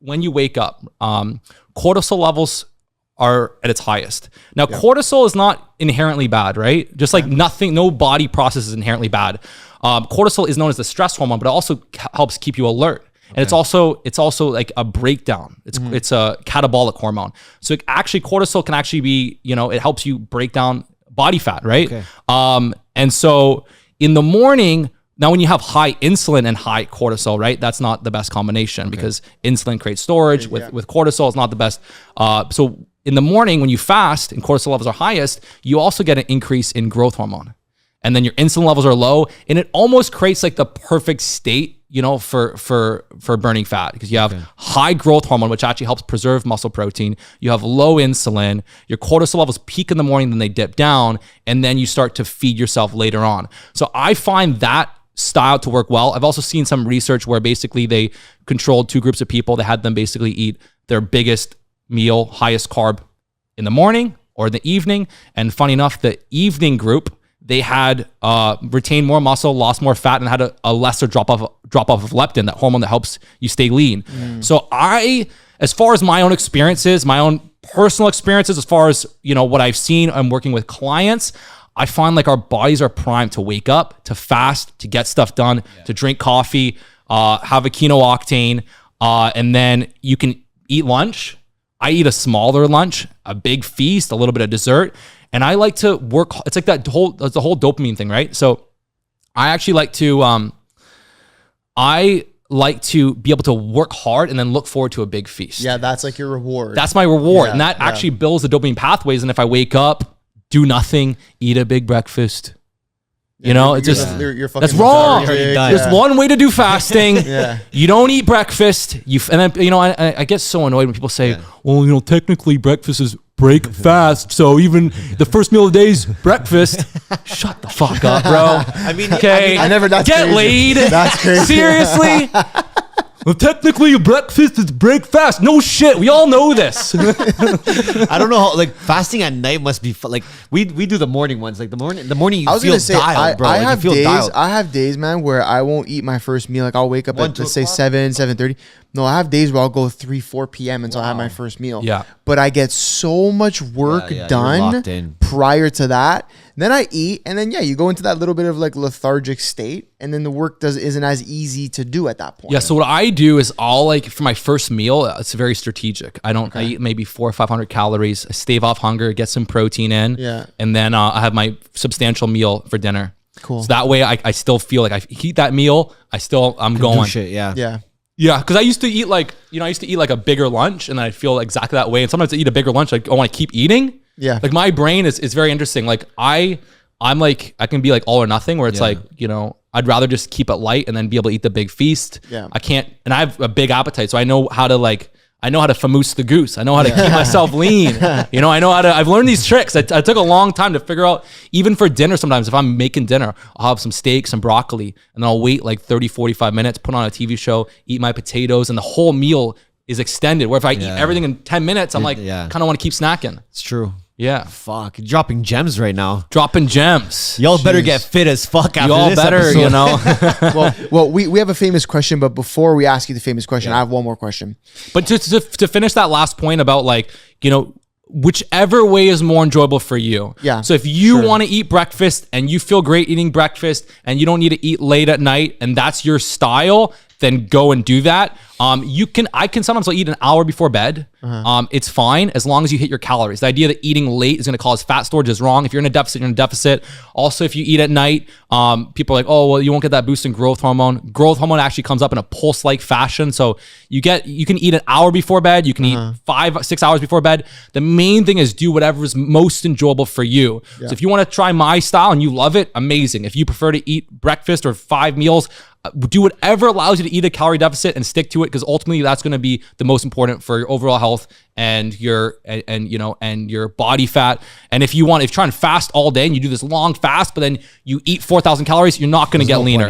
when you wake up, cortisol levels are at its highest. Now, cortisol is not inherently bad, right? Just like nothing, no body process is inherently bad. Cortisol is known as the stress hormone, but it also helps keep you alert. And it's also like a breakdown. It's a catabolic hormone. So cortisol can actually be, it helps you break down body fat, right? Okay. And so in the morning, now when you have high insulin and high cortisol, right? That's not the best combination because insulin creates storage with cortisol is not the best. So in the morning when you fast and cortisol levels are highest, you also get an increase in growth hormone. And then your insulin levels are low, and it almost creates like the perfect state, for burning fat, because you have high growth hormone, which actually helps preserve muscle protein. You have low insulin, your cortisol levels peak in the morning, then they dip down, and then you start to feed yourself later on. So I find that style to work well. I've also seen some research where basically they controlled 2 groups of people. They had them basically eat their biggest meal, highest carb in the morning or the evening. And funny enough, the evening group, they had retained more muscle, lost more fat, and had a lesser drop off of leptin, that hormone that helps you stay lean. So as far as my own experiences, my own personal experiences, as far as what I've seen, I'm working with clients, I find like our bodies are primed to wake up, to fast, to get stuff done, to drink coffee, have a keno octane, and then you can eat lunch. I eat a smaller lunch, a big feast, a little bit of dessert. And I like to work. It's like that's the whole dopamine thing, right? So I actually like to, be able to work hard and then look forward to a big feast. Yeah, that's like your reward. That's my reward. And that actually builds the dopamine pathways. And if I wake up, do nothing, eat a big breakfast, it's just, you're that's wrong. There's one way to do fasting. You don't eat breakfast. And then, I get so annoyed when people say, well, technically breakfast is break fast. So even the first meal of the day is breakfast. Shut the fuck up, bro. I never, that's get crazy. laid. That's crazy. Seriously? Well, technically, breakfast is break fast. No shit. We all know this. I don't know how, fasting at night must be like we do the morning ones. Like the morning you feel dialed, bro. I have days, man, where I won't eat my first meal. Like I'll wake up at, let's say 7:30. No, I have days where I'll go 3-4 p.m. until I have my first meal. Yeah. But I get so much work done prior to that. Then I eat, and then you go into that little bit of like lethargic state, and then the work isn't as easy to do at that point. Yeah. So what I do is for my first meal, it's very strategic. I eat maybe 400 or 500 calories. I stave off hunger, get some protein in. Yeah. And then I have my substantial meal for dinner. Cool. So that way I still feel like I eat that meal. I'm going. Yeah. Yeah, because I used to eat like a bigger lunch, and then I'd feel exactly that way. And sometimes I eat a bigger lunch, like, I want to keep eating. Yeah. Like my brain is very interesting. Like I'm like, I can be like all or nothing, where it's like, I'd rather just keep it light and then be able to eat the big feast. Yeah. I can't, and I have a big appetite, so I know how to famous the goose. I know how to keep myself lean. I've learned these tricks. I took a long time to figure out, even for dinner sometimes, if I'm making dinner, I'll have some steak, some broccoli, and then I'll wait like 30, 45 minutes, put on a TV show, eat my potatoes, and the whole meal is extended. Where if I eat everything in 10 minutes, I'm like, kind of want to keep snacking. It's true. Yeah. Fuck. You're dropping gems right now. Dropping gems. Y'all better get fit as fuck after Y'all this better, episode. Well, we have a famous question, but before we ask you the famous question, I have one more question. But to finish that last point about whichever way is more enjoyable for you. Yeah. So if you want to eat breakfast and you feel great eating breakfast and you don't need to eat late at night and that's your style, then go and do that. I can sometimes eat an hour before bed. It's fine as long as you hit your calories. The idea that eating late is going to cause fat storage is wrong. If you're in a deficit, you're in a deficit. Also, if you eat at night, people are like, oh, well, you won't get that boost in growth hormone. Growth hormone actually comes up in a pulse-like fashion. So you can eat an hour before bed. You can eat 5-6 hours before bed. The main thing is do whatever is most enjoyable for you. Yeah. So if you want to try my style and you love it, amazing. If you prefer to eat breakfast or 5 meals, do whatever allows you to eat a calorie deficit and stick to it, because ultimately that's going to be the most important for your overall health and your body fat. And if you're trying to fast all day and you do this long fast, but then you eat 4,000 calories, you're not going to get leaner.